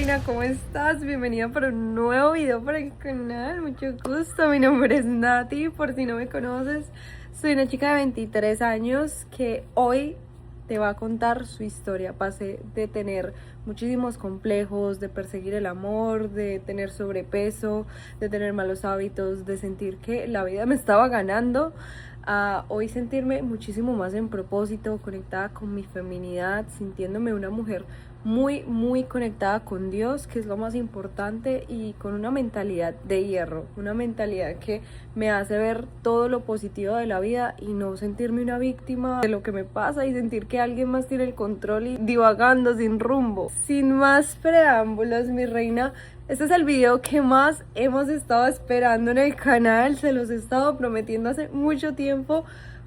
reina, ¿cómo estás? Bienvenida para un nuevo video para el canal, mucho gusto, mi nombre es Nati, por si no me conoces, soy una chica de 23 años que hoy te va a contar su historia. Pasé de tener muchísimos complejos, de perseguir el amor, de tener sobrepeso, de tener malos hábitos, de sentir que la vida me estaba ganando, a hoy sentirme muchísimo más en propósito, conectada con mi feminidad, sintiéndome una mujer muy conectada con Dios, que es lo más importante, y con una mentalidad de hierro, una mentalidad que me hace ver todo lo positivo de la vida y no sentirme una víctima de lo que me pasa y sentir que alguien más tiene el control y divagando sin rumbo. Sin más preámbulos, mi reina, este es el video que más hemos estado esperando en el canal, se los he estado prometiendo hace mucho tiempo.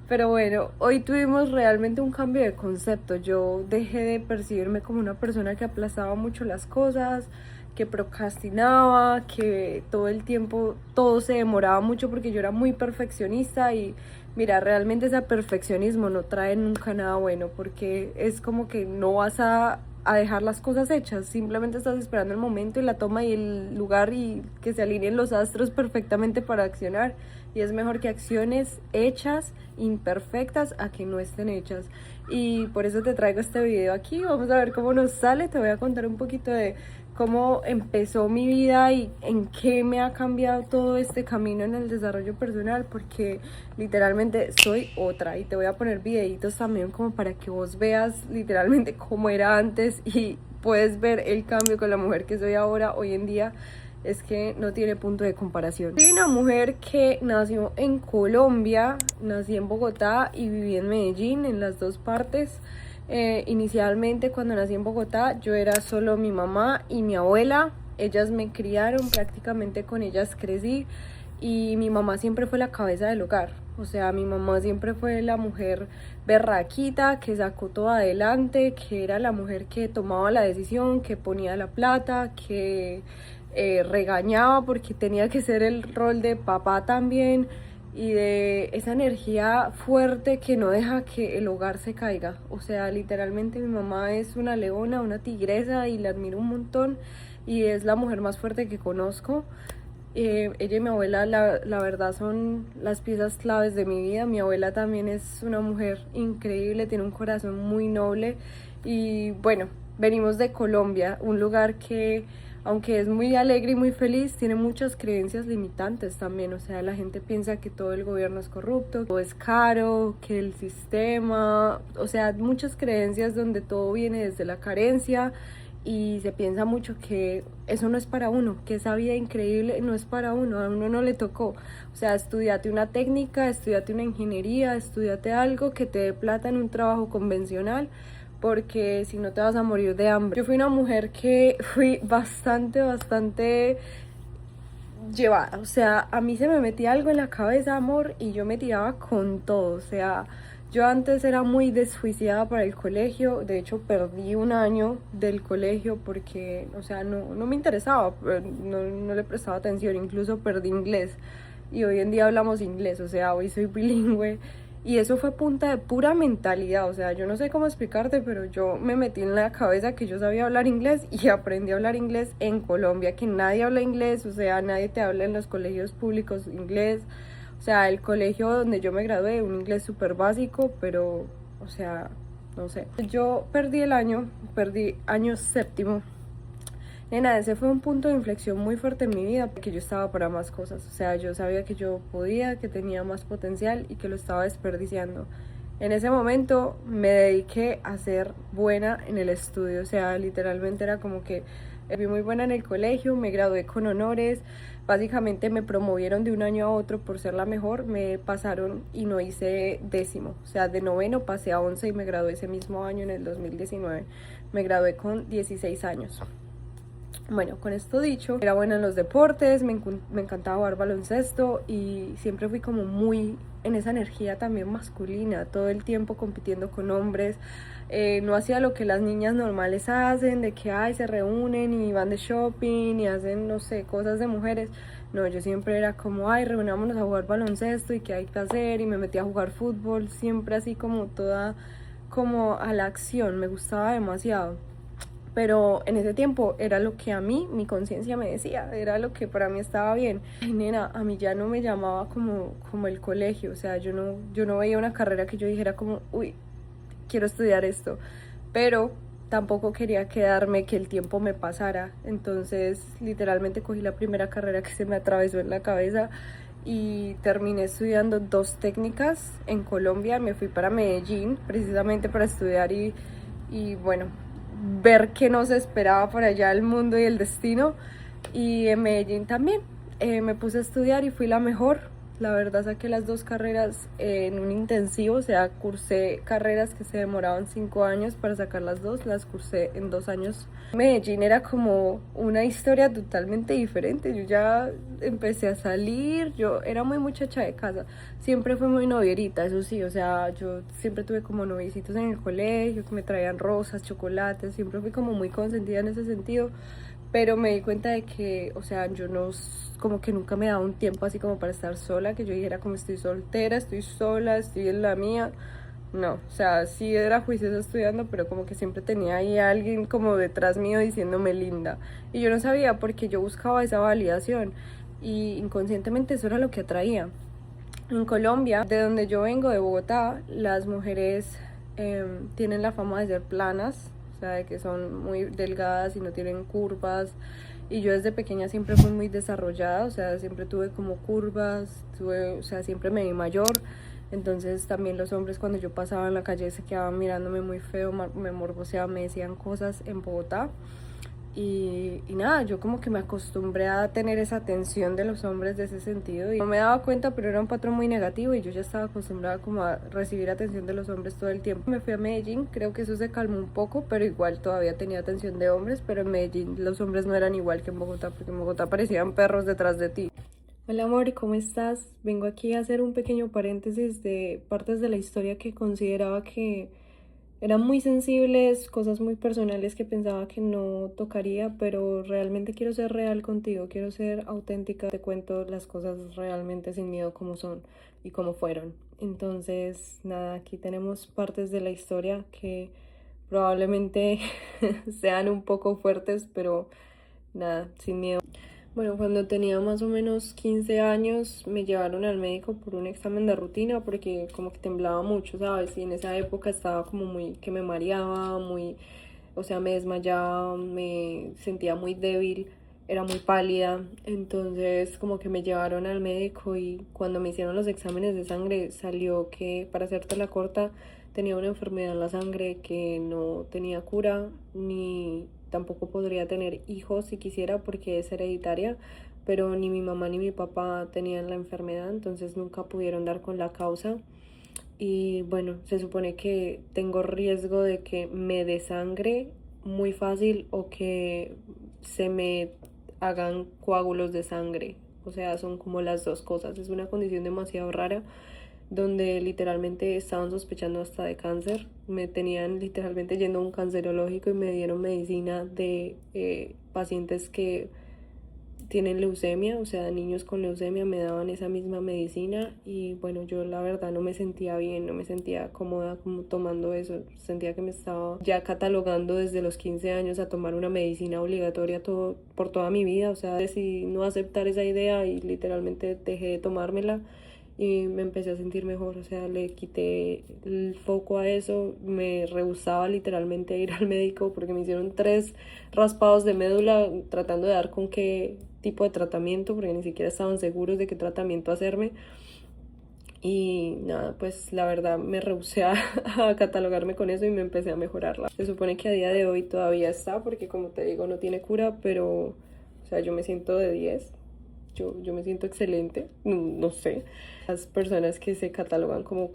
Pero bueno, hoy tuvimos realmente un cambio de concepto. Yo dejé de percibirme como una persona que aplazaba mucho las cosas, que procrastinaba, que todo el tiempo todo se demoraba mucho porque yo era muy perfeccionista. Y mira, realmente ese perfeccionismo no trae nunca nada bueno, porque es como que no vas a dejar las cosas hechas, simplemente estás esperando el momento y la toma y el lugar y que se alineen los astros perfectamente para accionar. Y es mejor que acciones hechas, imperfectas, a que no estén hechas. Y por eso te traigo este video aquí. Vamos a ver cómo nos sale. Te voy a contar un poquito de cómo empezó mi vida y en qué me ha cambiado todo este camino en el desarrollo personal, porque literalmente soy otra. Y te voy a poner videitos también como para que vos veas literalmente cómo era antes y puedes ver el cambio con la mujer que soy ahora, hoy en día. Es que no tiene punto de comparación. Soy una mujer que nació en Colombia, nací en Bogotá y viví en Medellín, en las dos partes. Inicialmente, cuando nací en Bogotá, yo era solo mi mamá y mi abuela. Ellas me criaron, prácticamente con ellas crecí, y mi mamá siempre fue la cabeza del hogar. O sea, mi mamá siempre fue la mujer berraquita que sacó todo adelante, que era la mujer que tomaba la decisión, que ponía la plata, que regañaba porque tenía que ser el rol de papá también, y de esa energía fuerte que no deja que el hogar se caiga. O sea, literalmente mi mamá es una leona, una tigresa, y la admiro un montón y es la mujer más fuerte que conozco. Ella y mi abuela, la verdad, son las piezas claves de mi vida. Mi abuela también es una mujer increíble, tiene un corazón muy noble. Y bueno, venimos de Colombia, un lugar que, aunque es muy alegre y muy feliz, tiene muchas creencias limitantes también. O sea, la gente piensa que todo el gobierno es corrupto, todo es caro, que el sistema, o sea, muchas creencias donde todo viene desde la carencia. Y se piensa mucho que eso no es para uno, que esa vida increíble no es para uno, a uno no le tocó. O sea, estudiate una técnica, estudiate una ingeniería, estudiate algo que te dé plata en un trabajo convencional, porque si no te vas a morir de hambre. Yo fui una mujer que fui bastante llevada. O sea, a mí se me metía algo en la cabeza, amor, y yo me tiraba con todo. O sea, yo antes era muy desjuiciada para el colegio. De hecho, perdí un año del colegio porque, o sea, no me interesaba, no le prestaba atención. Incluso perdí inglés y hoy en día hablamos inglés. O sea, hoy soy bilingüe. Y eso fue punta de pura mentalidad. O sea, yo no sé cómo explicarte, pero yo me metí en la cabeza que yo sabía hablar inglés y aprendí a hablar inglés en Colombia, que nadie habla inglés. O sea, nadie te habla en los colegios públicos inglés. O sea, el colegio donde yo me gradué, un inglés súper básico, pero, o sea, no sé. Yo perdí el año, perdí año séptimo. Nena, ese fue un punto de inflexión muy fuerte en mi vida, porque yo estaba para más cosas. O sea, yo sabía que yo podía, que tenía más potencial y que lo estaba desperdiciando. En ese momento me dediqué a ser buena en el estudio. O sea, literalmente era como que fui muy buena en el colegio, me gradué con honores. Básicamente me promovieron de un año a otro por ser la mejor. Me pasaron y no hice décimo. O sea, de noveno pasé a 11 y me gradué ese mismo año, en el 2019. Me gradué con 16 años. Bueno, con esto dicho, era buena en los deportes, me encantaba jugar baloncesto y siempre fui como muy en esa energía también masculina, todo el tiempo compitiendo con hombres. No hacía lo que las niñas normales hacen, de que ay, se reúnen y van de shopping y hacen, no sé, cosas de mujeres. No, yo siempre era como, ay, reunámonos a jugar baloncesto y qué hay que hacer, y me metí a jugar fútbol, siempre así como toda, como a la acción, me gustaba demasiado. Pero en ese tiempo era lo que a mí, mi conciencia me decía, era lo que para mí estaba bien. Ay, nena, a mí ya no me llamaba como el colegio, o sea, yo no veía una carrera que yo dijera como, uy, quiero estudiar esto, pero tampoco quería quedarme, que el tiempo me pasara. Entonces, literalmente cogí la primera carrera que se me atravesó en la cabeza y terminé estudiando 2 técnicas en Colombia. Me fui para Medellín precisamente para estudiar y bueno, ver qué nos esperaba por allá el mundo y el destino. Y en Medellín también me puse a estudiar y fui la mejor. La verdad saqué las 2 carreras en un intensivo, o sea, cursé carreras que se demoraban 5 años para sacar las dos, las cursé en 2 años. Medellín era como una historia totalmente diferente. Yo ya empecé a salir, yo era muy muchacha de casa, siempre fui muy novierita, eso sí, o sea, yo siempre tuve como noviecitos en el colegio que me traían rosas, chocolates, siempre fui como muy consentida en ese sentido. Pero me di cuenta de que, o sea, yo no, como que nunca me daba un tiempo así como para estar sola, que yo dijera como estoy soltera, estoy sola, estoy en la mía. No, o sea, sí era juiciosa estudiando, pero como que siempre tenía ahí a alguien como detrás mío diciéndome linda. Y yo no sabía porque yo buscaba esa validación y inconscientemente eso era lo que atraía. En Colombia, de donde yo vengo, de Bogotá, las mujeres tienen la fama de ser planas, o sea, de que son muy delgadas y no tienen curvas. Y yo desde pequeña siempre fui muy desarrollada, o sea, siempre tuve como curvas, o sea, siempre me vi mayor. Entonces también los hombres cuando yo pasaba en la calle se quedaban mirándome muy feo, me morboseaban, me decían cosas en Bogotá. Y nada, yo como que me acostumbré a tener esa atención de los hombres de ese sentido y no me daba cuenta, pero era un patrón muy negativo y yo ya estaba acostumbrada como a recibir atención de los hombres todo el tiempo. Me fui a Medellín, creo que eso se calmó un poco, pero igual todavía tenía atención de hombres, pero en Medellín los hombres no eran igual que en Bogotá, porque en Bogotá parecían perros detrás de ti. Hola amor, ¿cómo estás? Vengo aquí a hacer un pequeño paréntesis de partes de la historia que consideraba que eran muy sensibles, cosas muy personales que pensaba que no tocaría, pero realmente quiero ser real contigo, quiero ser auténtica, te cuento las cosas realmente sin miedo como son y como fueron. Entonces, nada, aquí tenemos partes de la historia que probablemente sean un poco fuertes, pero nada, sin miedo. Bueno, cuando tenía más o menos 15 años me llevaron al médico por un examen de rutina porque como que temblaba mucho, ¿sabes? Y en esa época estaba como muy, que me mareaba, muy, o sea, me desmayaba, me sentía muy débil, era muy pálida. Entonces como que me llevaron al médico y cuando me hicieron los exámenes de sangre salió que, para hacerte la corta, tenía una enfermedad en la sangre que no tenía cura ni tampoco podría tener hijos si quisiera porque es hereditaria, pero ni mi mamá ni mi papá tenían la enfermedad, entonces nunca pudieron dar con la causa. Y bueno, se supone que tengo riesgo de que me desangre muy fácil o que se me hagan coágulos de sangre. O sea, son como las dos cosas. Es una condición demasiado rara donde literalmente estaban sospechando hasta de cáncer. Me tenían literalmente yendo a un cancerológico y me dieron medicina de pacientes que tienen leucemia, o sea, niños con leucemia me daban esa misma medicina y bueno, yo la verdad no me sentía bien, no me sentía cómoda como tomando eso, sentía que me estaba ya catalogando desde los 15 años a tomar una medicina obligatoria por toda mi vida, o sea, decidí no aceptar esa idea y literalmente dejé de tomármela y me empecé a sentir mejor, o sea, le quité el foco a eso, me rehusaba literalmente a ir al médico porque me hicieron 3 raspados de médula tratando de dar con qué tipo de tratamiento, porque ni siquiera estaban seguros de qué tratamiento hacerme. Y nada, pues la verdad me rehusé a catalogarme con eso y me empecé a mejorarla. Se supone que a día de hoy todavía está, porque como te digo, no tiene cura, pero, o sea, yo me siento de 10. Yo me siento excelente, no sé. Las personas que se catalogan como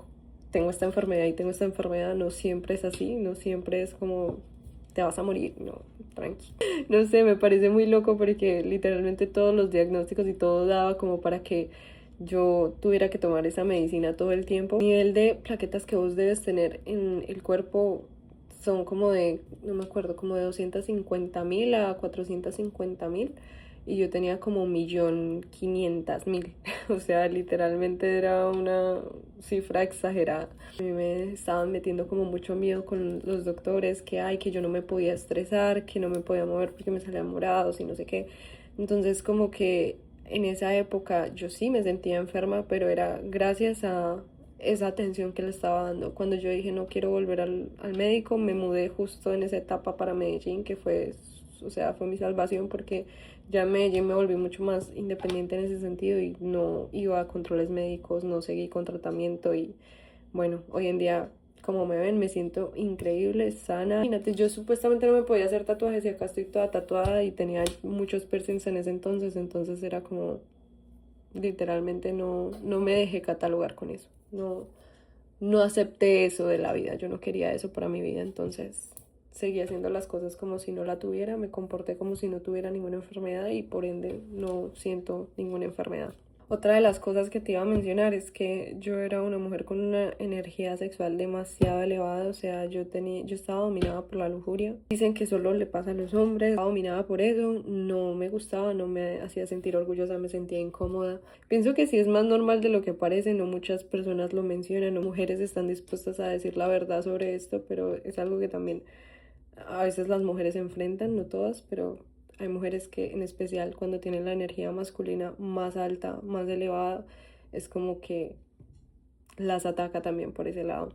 tengo esta enfermedad y tengo esta enfermedad, no siempre es así, no siempre es como te vas a morir, no, tranqui. No sé, me parece muy loco porque literalmente todos los diagnósticos y todo daba como para que yo tuviera que tomar esa medicina todo el tiempo. El nivel de plaquetas que vos debes tener en el cuerpo son como de, no me acuerdo, como de 250.000 a 450.000. y yo tenía como 1.500.000. O sea, literalmente era una cifra exagerada. A mí me estaban metiendo como mucho miedo con los doctores, que ay, que yo no me podía estresar, que no me podía mover porque me salían morados y no sé qué. Entonces como que en esa época yo sí me sentía enferma, pero era gracias a esa atención que le estaba dando. Cuando yo dije no quiero volver al médico, me mudé justo en esa etapa para Medellín, que fue, o sea, fue mi salvación porque ya en Medellín me volví mucho más independiente en ese sentido y no iba a controles médicos, no seguí con tratamiento y bueno, hoy en día, como me ven, me siento increíble, sana. Imagínate, yo supuestamente no me podía hacer tatuajes y acá estoy toda tatuada y tenía muchos piercings en ese entonces era como, literalmente no me dejé catalogar con eso. No acepté eso de la vida, yo no quería eso para mi vida, entonces seguí haciendo las cosas como si no la tuviera, me comporté como si no tuviera ninguna enfermedad y por ende no siento ninguna enfermedad. Otra de las cosas que te iba a mencionar es que yo era una mujer con una energía sexual demasiado elevada, o sea, yo estaba dominada por la lujuria. Dicen que solo le pasa a los hombres, estaba dominada por eso, no me gustaba, no me hacía sentir orgullosa, me sentía incómoda. Pienso que sí es más normal de lo que parece, no muchas personas lo mencionan, no mujeres están dispuestas a decir la verdad sobre esto, pero es algo que también a veces las mujeres se enfrentan, no todas, pero hay mujeres que en especial cuando tienen la energía masculina más alta, más elevada, es como que las ataca también por ese lado.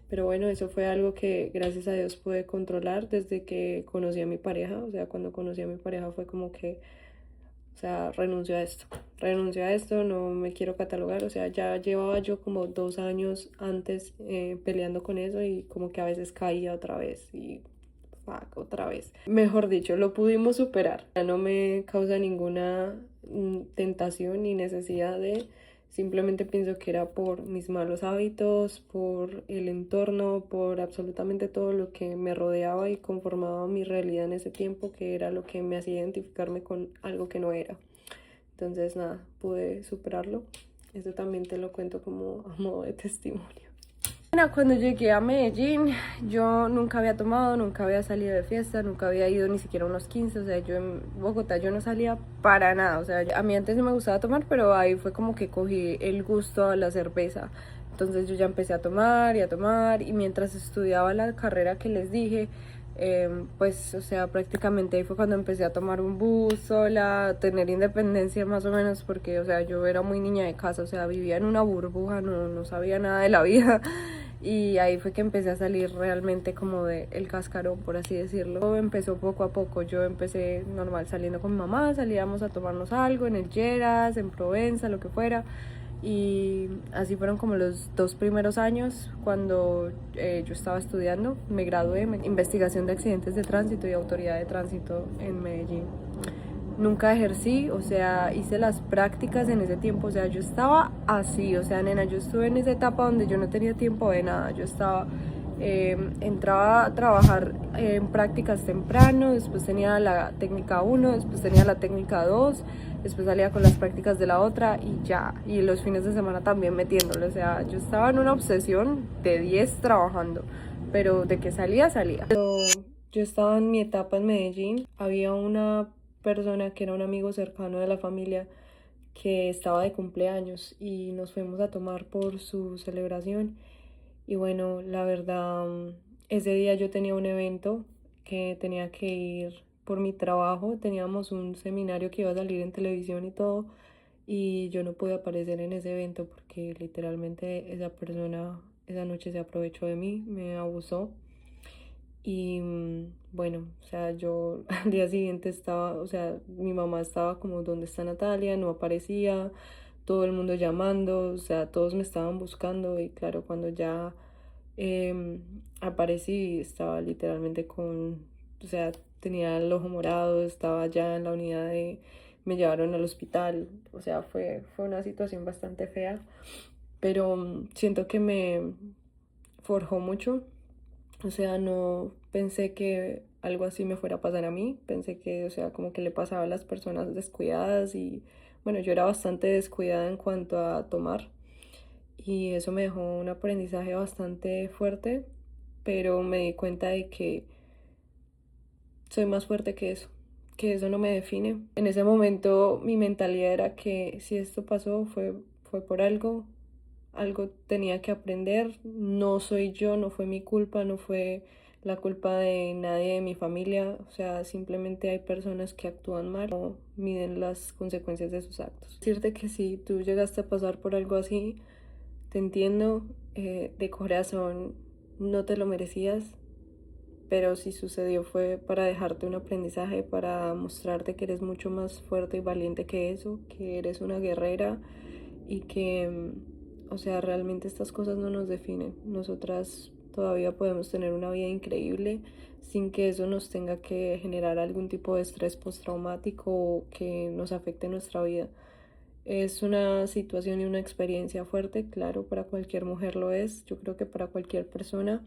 Pero bueno, eso fue algo que gracias a Dios pude controlar desde que conocí a mi pareja. O sea, cuando conocí a mi pareja fue como que, o sea, renuncio a esto, no me quiero catalogar. O sea, ya llevaba yo como 2 años antes peleando con eso y como que a veces caía otra vez y fuck, otra vez. Mejor dicho, lo pudimos superar. Ya no me causa ninguna tentación ni necesidad de. Simplemente pienso que era por mis malos hábitos, por el entorno, por absolutamente todo lo que me rodeaba y conformaba mi realidad en ese tiempo, que era lo que me hacía identificarme con algo que no era. Entonces, nada, pude superarlo. Eso también te lo cuento como a modo de testimonio. Bueno, cuando llegué a Medellín, yo nunca había tomado, nunca había salido de fiesta, nunca había ido ni siquiera a unos 15, o sea, yo en Bogotá yo no salía para nada, o sea, a mí antes sí me gustaba tomar, pero ahí fue como que cogí el gusto a la cerveza. Entonces yo ya empecé a tomar, y mientras estudiaba la carrera que les dije, pues, o sea, prácticamente ahí fue cuando empecé a tomar un bus sola, a tener independencia más o menos, porque, o sea, yo era muy niña de casa, o sea, vivía en una burbuja, no sabía nada de la vida. Y ahí fue que empecé a salir realmente como de el cascarón, por así decirlo. Todo empezó poco a poco. Yo empecé normal saliendo con mi mamá, salíamos a tomarnos algo en el Lleras, en Provenza, lo que fuera. Y así fueron como los 2 primeros años cuando yo estaba estudiando. Me gradué en investigación de accidentes de tránsito y autoridad de tránsito en Medellín. Nunca ejercí, o sea, hice las prácticas en ese tiempo, o sea, yo estaba así, o sea, nena, yo estuve en esa etapa donde yo no tenía tiempo de nada, yo estaba, entraba a trabajar en prácticas temprano, después tenía la técnica 1, después tenía la técnica 2, después salía con las prácticas de la otra y ya, y los fines de semana también metiéndole, o sea, yo estaba en una obsesión de 10 trabajando, pero de que salía, salía. Yo estaba en mi etapa en Medellín, había una persona que era un amigo cercano de la familia que estaba de cumpleaños y nos fuimos a tomar por su celebración y bueno, la verdad, ese día yo tenía un evento que tenía que ir por mi trabajo, teníamos un seminario que iba a salir en televisión y todo y yo no pude aparecer en ese evento porque literalmente esa persona esa noche se aprovechó de mí, me abusó. Y bueno, o sea, yo al día siguiente estaba, o sea, mi mamá estaba como, ¿dónde está Natalia? No aparecía, todo el mundo llamando, o sea, todos me estaban buscando y claro, cuando ya aparecí, estaba literalmente con, o sea, tenía el ojo morado, estaba ya en la unidad de, me llevaron al hospital, o sea, fue una situación bastante fea, pero siento que me forjó mucho. O sea, no pensé que algo así me fuera a pasar a mí. Pensé que, o sea, como que le pasaba a las personas descuidadas y, bueno, yo era bastante descuidada en cuanto a tomar y eso me dejó un aprendizaje bastante fuerte, pero me di cuenta de que soy más fuerte que eso. que eso no me define. En ese momento mi mentalidad era que si esto pasó fue por algo, algo tenía que aprender, no soy yo, no fue mi culpa, no fue la culpa de nadie de mi familia, o sea, simplemente hay personas que actúan mal, no miden las consecuencias de sus actos. Decirte que si tú llegaste a pasar por algo así, te entiendo, de corazón no te lo merecías, pero si sucedió fue para dejarte un aprendizaje, para mostrarte que eres mucho más fuerte y valiente que eso, que eres una guerrera y que, o sea, realmente estas cosas no nos definen. Nosotras todavía podemos tener una vida increíble sin que eso nos tenga que generar algún tipo de estrés postraumático o que nos afecte nuestra vida. Es una situación y una experiencia fuerte, claro, para cualquier mujer lo es, yo creo que para cualquier persona,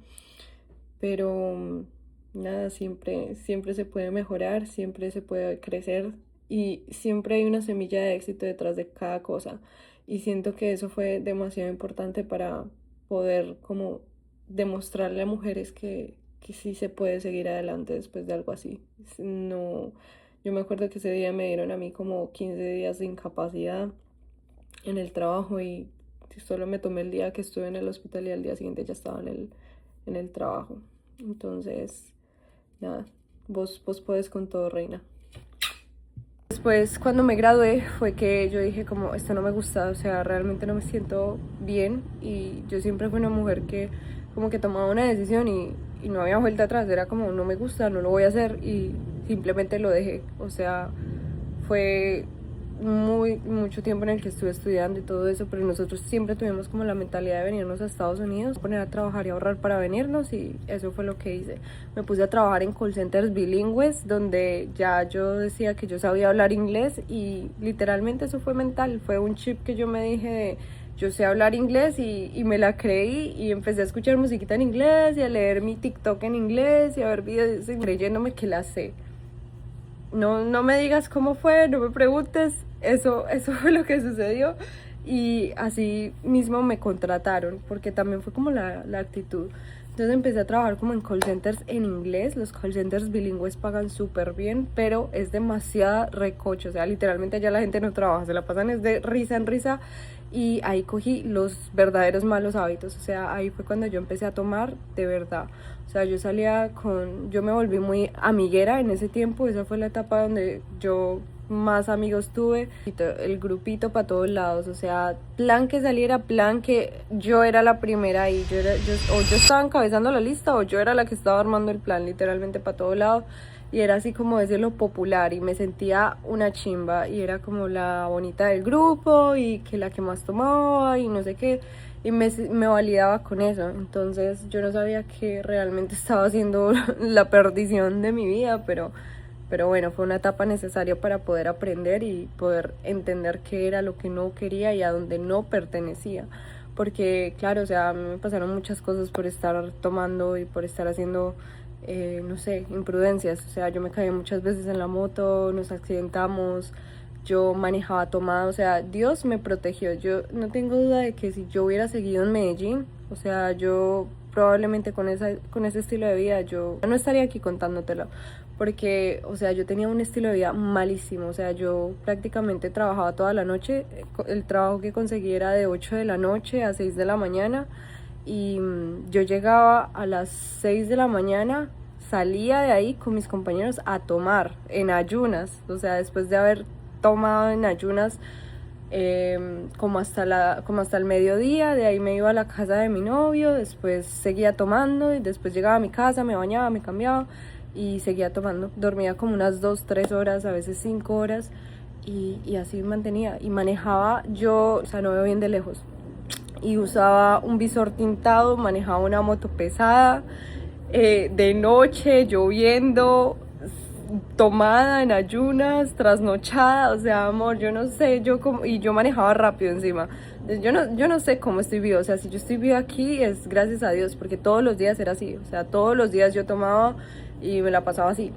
pero nada, siempre se puede mejorar, siempre se puede crecer y siempre hay una semilla de éxito detrás de cada cosa. Y siento que eso fue demasiado importante para poder como demostrarle a mujeres que sí se puede seguir adelante después de algo así. No, yo me acuerdo que ese día me dieron a mí como 15 días de incapacidad en el trabajo y solo me tomé el día que estuve en el hospital y al día siguiente ya estaba en el trabajo. Entonces, nada, vos puedes con todo, reina. Después, cuando me gradué, fue que yo dije como, esto no me gusta, o sea, realmente no me siento bien y yo siempre fui una mujer que como que tomaba una decisión y no había vuelta atrás, era como, no me gusta, no lo voy a hacer y simplemente lo dejé, o sea, fue mucho tiempo en el que estuve estudiando y todo eso, pero nosotros siempre tuvimos como la mentalidad de venirnos a Estados Unidos, poner a trabajar y ahorrar para venirnos y eso fue lo que hice. Me puse a trabajar en call centers bilingües donde ya yo decía que yo sabía hablar inglés y literalmente eso fue mental, fue un chip que yo me dije de yo sé hablar inglés y me la creí y empecé a escuchar musiquita en inglés y a leer mi TikTok en inglés y a ver videos creyéndome que la sé. No me digas cómo fue, no me preguntes, eso fue lo que sucedió y así mismo me contrataron porque también fue como la actitud. Entonces empecé a trabajar como en call centers en inglés, los call centers bilingües pagan súper bien, pero es demasiada recocha, o sea, literalmente allá la gente no trabaja, se la pasan es de risa en risa y ahí cogí los verdaderos malos hábitos, o sea, ahí fue cuando yo empecé a tomar de verdad. O sea, yo me volví muy amiguera en ese tiempo, esa fue la etapa donde yo más amigos tuve, el grupito para todos lados, o sea, plan que saliera, plan que yo era la primera y o yo estaba encabezando la lista o yo era la que estaba armando el plan, literalmente para todos lados, y era así como desde lo popular y me sentía una chimba y era como la bonita del grupo y que la que más tomaba y no sé qué y me validaba con eso. Entonces yo no sabía que realmente estaba haciendo la perdición de mi vida, pero bueno, fue una etapa necesaria para poder aprender y poder entender qué era lo que no quería y a dónde no pertenecía. Porque claro, o sea, a mí me pasaron muchas cosas por estar tomando y por estar haciendo, no sé, imprudencias. O sea, yo me caí muchas veces en la moto, nos accidentamos, yo manejaba tomada, o sea, Dios me protegió. Yo no tengo duda de que si yo hubiera seguido en Medellín, o sea, yo probablemente con ese estilo de vida yo no estaría aquí contándotelo, porque, o sea, yo tenía un estilo de vida malísimo, o sea, yo prácticamente trabajaba toda la noche, el trabajo que conseguí era de 8 de la noche a 6 de la mañana, y yo llegaba a las 6 de la mañana, salía de ahí con mis compañeros a tomar en ayunas, o sea, después de haber tomado en ayunas como hasta el mediodía, de ahí me iba a la casa de mi novio, después seguía tomando y después llegaba a mi casa, me bañaba, me cambiaba y seguía tomando, dormía como unas 2, 3 horas, a veces 5 horas y así me mantenía y manejaba yo, o sea, no veo bien de lejos y usaba un visor tintado, manejaba una moto pesada, de noche, lloviendo, tomada en ayunas, trasnochada, o sea, amor, yo no sé, y yo manejaba rápido encima. Yo no sé cómo estoy viva, o sea, si yo estoy viva aquí es gracias a Dios, porque todos los días era así, o sea, todos los días yo tomaba y me la pasaba así.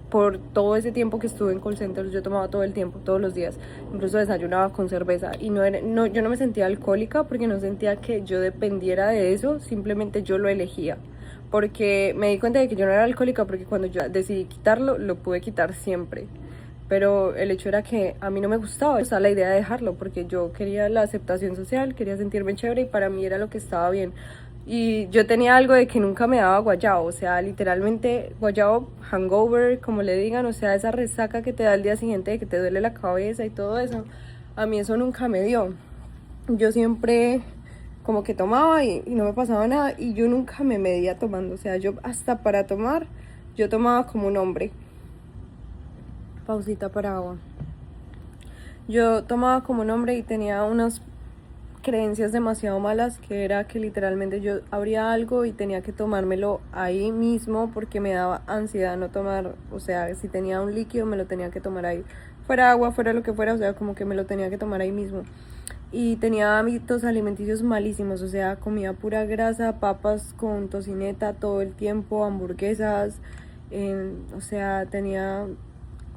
Por todo ese tiempo que estuve en call centers, yo tomaba todo el tiempo, todos los días, incluso desayunaba con cerveza y yo no me sentía alcohólica porque no sentía que yo dependiera de eso, simplemente yo lo elegía. Porque me di cuenta de que yo no era alcohólica porque cuando yo decidí quitarlo, lo pude quitar siempre. pero el hecho era que a mí no me gustaba, o sea, la idea de dejarlo, porque yo quería la aceptación social, quería sentirme chévere y para mí era lo que estaba bien. Y yo tenía algo de que nunca me daba guayabo, o sea, literalmente guayabo, hangover, como le digan, o sea, esa resaca que te da el día siguiente de que te duele la cabeza y todo eso, a mí eso nunca me dio. Yo siempre como que tomaba y no me pasaba nada y yo nunca me medía tomando, o sea, yo hasta para tomar, yo tomaba como un hombre. Pausita para agua. Yo tomaba como un hombre y tenía unas creencias demasiado malas, que era que literalmente yo abría algo y tenía que tomármelo ahí mismo porque me daba ansiedad no tomar, o sea, si tenía un líquido me lo tenía que tomar ahí, fuera agua, fuera lo que fuera, o sea, como que me lo tenía que tomar ahí mismo. Y tenía hábitos alimenticios malísimos, o sea, comía pura grasa, papas con tocineta todo el tiempo, hamburguesas, o sea, tenía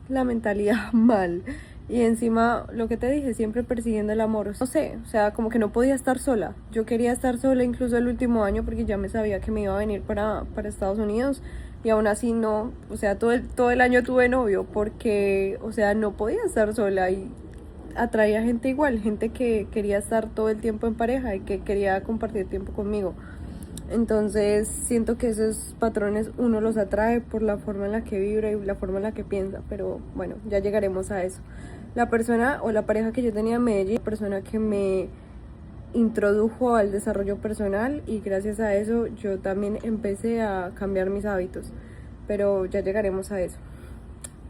la mentalidad mal. Y encima, lo que te dije, siempre persiguiendo el amor. No sé, o sea, como que no podía estar sola. Yo quería estar sola incluso el último año porque ya me sabía que me iba a venir para Estados Unidos. Y aún así no, o sea, todo el año tuve novio porque, o sea, no podía estar sola y atraía gente igual, gente que quería estar todo el tiempo en pareja y que quería compartir tiempo conmigo. Entonces siento que esos patrones uno los atrae por la forma en la que vibra y la forma en la que piensa, pero bueno, ya llegaremos a eso. La persona o la pareja que yo tenía en Medellín, la persona que me introdujo al desarrollo personal y gracias a eso yo también empecé a cambiar mis hábitos, pero ya llegaremos a eso,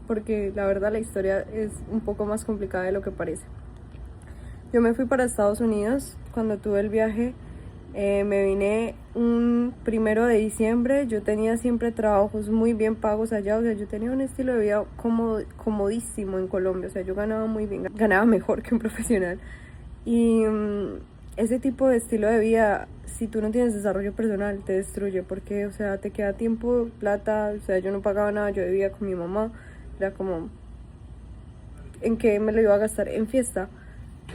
porque la verdad la historia es un poco más complicada de lo que parece. Yo me fui para Estados Unidos cuando tuve el viaje. Me vine un 1 de diciembre, yo tenía siempre trabajos muy bien pagos allá, o sea, yo tenía un estilo de vida comodísimo en Colombia, o sea, yo ganaba muy bien, ganaba mejor que un profesional. Y ese tipo de estilo de vida, si tú no tienes desarrollo personal, te destruye, porque, o sea, te queda tiempo, plata, o sea, yo no pagaba nada, yo vivía con mi mamá, era como, ¿en qué me lo iba a gastar? En fiesta.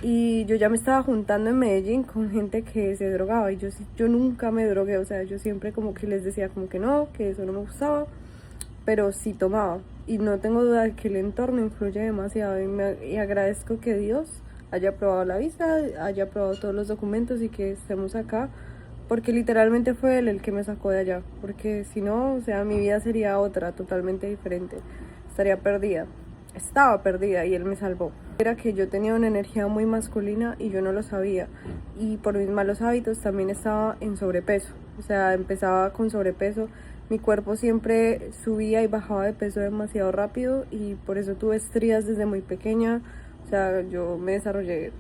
Y yo ya me estaba juntando en Medellín con gente que se drogaba y yo nunca me drogué, o sea, yo siempre como que les decía como que no, que eso no me gustaba, pero sí tomaba. Y no tengo duda de que el entorno influye demasiado y agradezco que Dios haya aprobado la visa, haya aprobado todos los documentos y que estemos acá, porque literalmente fue él el que me sacó de allá, porque si no, o sea, mi vida sería otra, totalmente diferente, estaría perdida. Estaba perdida y él me salvó. Era que yo tenía una energía muy masculina y yo no lo sabía. Y por mis malos hábitos también estaba en sobrepeso. O sea, empezaba con sobrepeso. Mi cuerpo siempre subía y bajaba de peso demasiado rápido y por eso tuve estrías desde muy pequeña. O sea, yo me desarrollé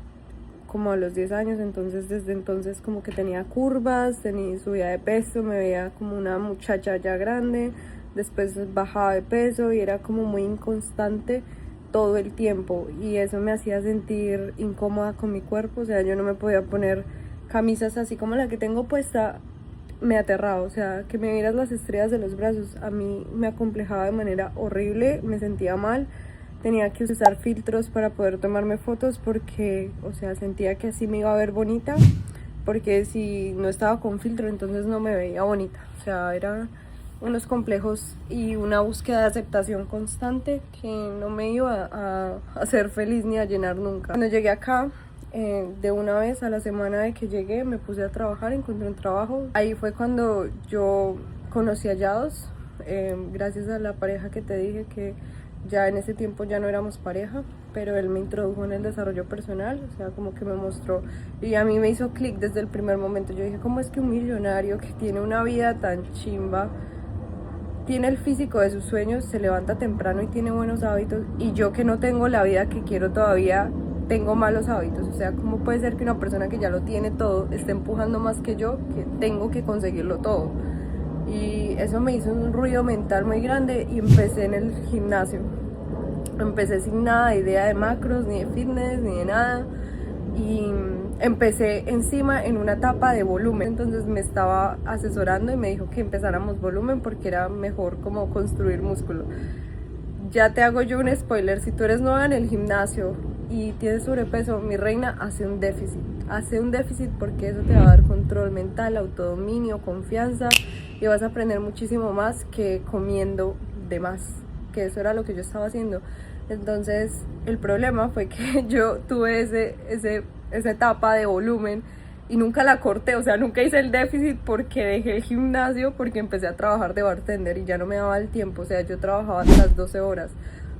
como a los 10 años, entonces desde entonces como que tenía curvas, subía de peso, me veía como una muchacha ya grande. Después bajaba de peso y era como muy inconstante todo el tiempo y eso me hacía sentir incómoda con mi cuerpo, o sea, yo no me podía poner camisas así como la que tengo puesta, me aterraba, o sea, que me vieras las estrellas de los brazos, a mí me acomplejaba de manera horrible, me sentía mal, tenía que usar filtros para poder tomarme fotos porque, o sea, sentía que así me iba a ver bonita, porque si no estaba con filtro entonces no me veía bonita, o sea, era unos complejos y una búsqueda de aceptación constante que no me iba a hacer feliz ni a llenar nunca. Cuando llegué acá, de una vez a la semana de que llegué, me puse a trabajar, encontré un trabajo. Ahí fue cuando yo conocí a Yados, gracias a la pareja que te dije que ya en ese tiempo ya no éramos pareja, pero él me introdujo en el desarrollo personal, o sea, como que me mostró y a mí me hizo clic desde el primer momento. Yo dije, ¿cómo es que un millonario que tiene una vida tan chimba, tiene el físico de sus sueños, se levanta temprano y tiene buenos hábitos y yo que no tengo la vida que quiero todavía, tengo malos hábitos? O sea, ¿cómo puede ser que una persona que ya lo tiene todo esté empujando más que yo, que tengo que conseguirlo todo? Y eso me hizo un ruido mental muy grande y empecé en el gimnasio. Empecé sin nada de idea de macros, ni de fitness, ni de nada. Y empecé encima en una etapa de volumen, entonces me estaba asesorando y me dijo que empezáramos volumen porque era mejor como construir músculo. Ya te hago yo un spoiler, si tú eres nueva en el gimnasio y tienes sobrepeso, mi reina, hace un déficit porque eso te va a dar control mental, autodominio, confianza y vas a aprender muchísimo más que comiendo de más, que eso era lo que yo estaba haciendo. Entonces el problema fue que yo tuve esa etapa de volumen y nunca la corté, o sea, nunca hice el déficit porque dejé el gimnasio, porque empecé a trabajar de bartender y ya no me daba el tiempo, o sea, yo trabajaba las 12 horas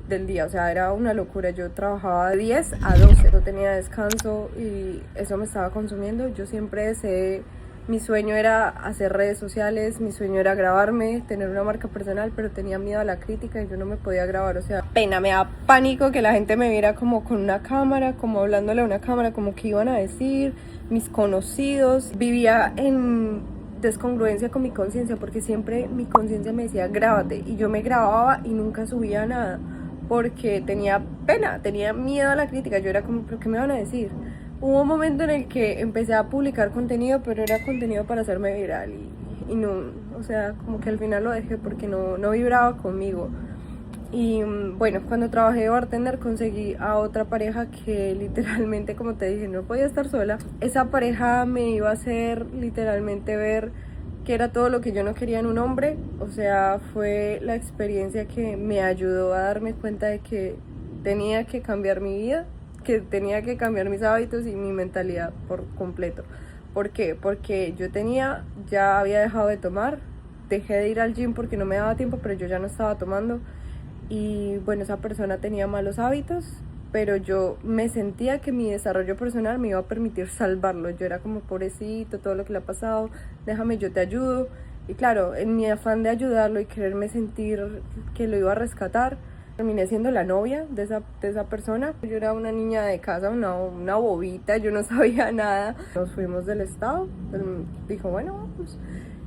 del día, o sea, era una locura. Yo trabajaba de 10 a 12, no tenía descanso y eso me estaba consumiendo. Yo siempre deseé, mi sueño era hacer redes sociales, mi sueño era grabarme, tener una marca personal, pero tenía miedo a la crítica y yo no me podía grabar, o sea, pena, me da pánico que la gente me viera como con una cámara, como hablándole a una cámara, como que iban a decir mis conocidos. Vivía en descongruencia con mi conciencia, porque siempre mi conciencia me decía grábate, y yo me grababa y nunca subía nada porque tenía pena, tenía miedo a la crítica. Yo era como, ¿pero qué me van a decir? Hubo un momento en el que empecé a publicar contenido, pero era contenido para hacerme viral y no, o sea, como que al final lo dejé porque no vibraba conmigo. Y bueno, cuando trabajé de bartender conseguí a otra pareja que literalmente, como te dije, no podía estar sola. Esa pareja me iba a hacer literalmente ver que era todo lo que yo no quería en un hombre. O sea, fue la experiencia que me ayudó a darme cuenta de que tenía que cambiar mi vida, que tenía que cambiar mis hábitos y mi mentalidad por completo. ¿Por qué? Porque ya había dejado de tomar, dejé de ir al gym porque no me daba tiempo, pero yo ya no estaba tomando. Y bueno, esa persona tenía malos hábitos, pero yo me sentía que mi desarrollo personal me iba a permitir salvarlo. Yo era como, pobrecito, todo lo que le ha pasado, déjame, yo te ayudo. Y claro, en mi afán de ayudarlo y quererme sentir que lo iba a rescatar, terminé siendo la novia de esa persona. Yo era una niña de casa, una bobita, yo no sabía nada. Nos fuimos del estado, él dijo, bueno, vamos.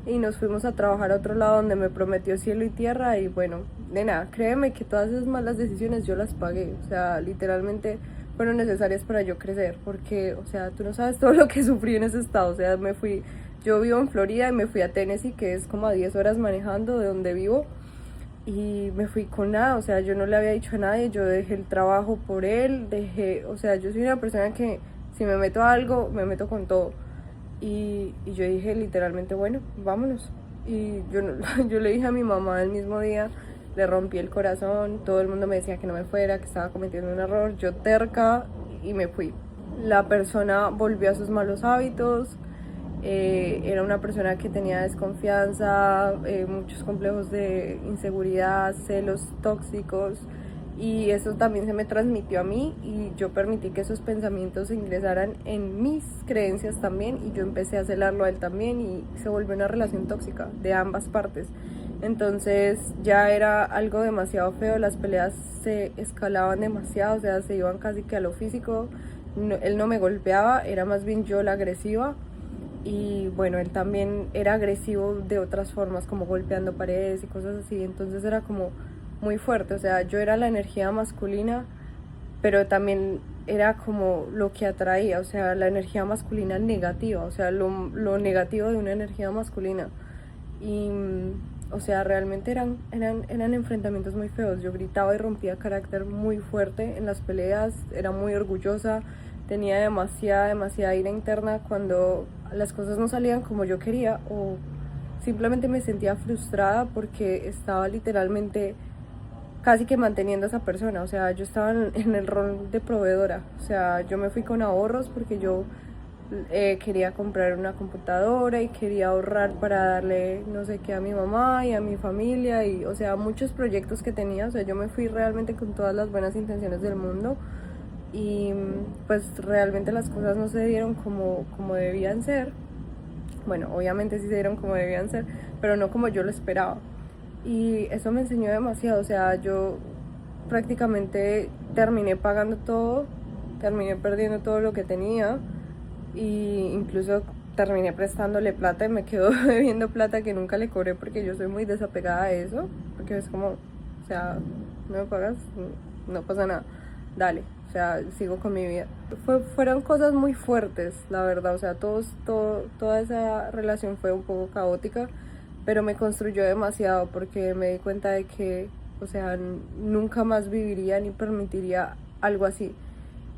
Y nos fuimos a trabajar a otro lado donde me prometió cielo y tierra. Y bueno, nena, créeme que todas esas malas decisiones yo las pagué. O sea, literalmente fueron necesarias para yo crecer. Porque, o sea, tú no sabes todo lo que sufrí en ese estado. O sea, yo vivo en Florida y me fui a Tennessee, que es como a 10 horas manejando de donde vivo. Y me fui con nada, o sea, yo no le había dicho a nadie, yo dejé el trabajo por él, o sea, yo soy una persona que si me meto a algo, me meto con todo. Y yo dije literalmente, bueno, vámonos. Y yo le dije a mi mamá el mismo día, le rompí el corazón, todo el mundo me decía que no me fuera, que estaba cometiendo un error, yo terca y me fui. La persona volvió a sus malos hábitos, era una persona que tenía desconfianza, muchos complejos de inseguridad, celos tóxicos, y eso también se me transmitió a mí y yo permití que esos pensamientos ingresaran en mis creencias también, y yo empecé a celarlo a él también y se volvió una relación tóxica de ambas partes. Entonces ya era algo demasiado feo, las peleas se escalaban demasiado, o sea, se iban casi que a lo físico. Él no me golpeaba, era más bien yo la agresiva. Y bueno, él también era agresivo de otras formas, como golpeando paredes y cosas así. Entonces era como muy fuerte, o sea, yo era la energía masculina, pero también era como lo que atraía, o sea, la energía masculina negativa, o sea, lo negativo de una energía masculina. Y, o sea, realmente eran enfrentamientos muy feos. Yo gritaba y rompía carácter muy fuerte en las peleas, era muy orgullosa, tenía demasiada ira interna cuando las cosas no salían como yo quería, o simplemente me sentía frustrada porque estaba literalmente casi que manteniendo a esa persona. O sea, yo estaba en el rol de proveedora, o sea, yo me fui con ahorros porque yo quería comprar una computadora y quería ahorrar para darle no sé qué a mi mamá y a mi familia, y o sea, muchos proyectos que tenía. O sea, yo me fui realmente con todas las buenas intenciones del mundo, y pues realmente las cosas no se dieron como debían ser. Bueno, obviamente sí se dieron como debían ser, pero no como yo lo esperaba. Y eso me enseñó demasiado. O sea, yo prácticamente terminé pagando todo, terminé perdiendo todo lo que tenía, y incluso terminé prestándole plata y me quedo debiendo plata que nunca le cobré, porque yo soy muy desapegada a eso, porque es como, o sea, no me pagas, no pasa nada, dale, o sea, sigo con mi vida. Fueron cosas muy fuertes, la verdad. O sea, toda esa relación fue un poco caótica, pero me construyó demasiado porque me di cuenta de que, o sea, nunca más viviría ni permitiría algo así.